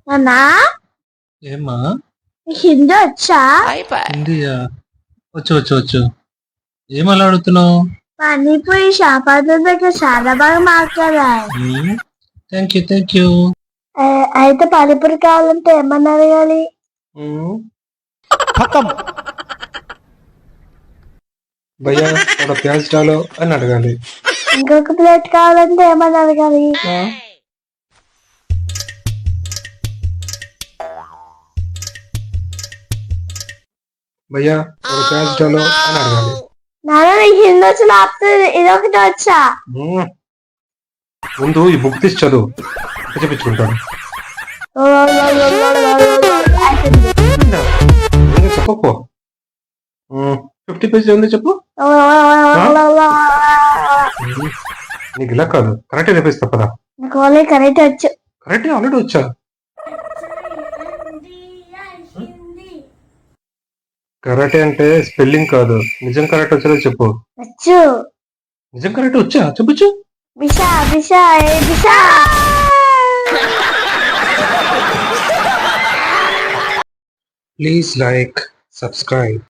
అన్నా ఏమ్మా హిందీ వచ్చా? హిందీయా? వచ్చు వచ్చు వచ్చు. ఏమలా అడుగుతున్నావు? పానీపూరి షాపాద దగ్గర చాలా బాగా మాట్లాడారు. Thank you. అయితే పానీపూరి కావాలంటే ఏమన్నా అడగాలి? భయ్యా ఒక ప్యాజ్ డాలో అని అడగాలి. ఇంకొక ప్లేట్ కావాలంటే ఏమన్నా అడగాలి? భయ్యా ఒక ప్యాజ్ డాలో అని అడగాలి. నాన్న నీకు హిందీ వచ్చి ఆపుతుంది, ఇదొకటి వచ్చా? ముందు ఈ బుక్ తీసి చదువు, చెప్పించుకుంటాను. చెప్పు 50 పేజీ ఉంది చెప్పు. నీకు ఇలా కాదు, కరెక్ట్ నేర్పిస్తా పదా. నాకు కరెక్ట్ వచ్చు. కరెక్ట్ ఆల్రెడీ వచ్చా. కరాటే అంటే స్పెల్లింగ్ కాదు, నిజం కరెక్ట్ వచ్చా చెప్పు. వచ్చు. నిజం కరెక్ట్ వచ్చా చెప్పచ్చు. బిషా బిషా ఏ బిషా. Please like, subscribe.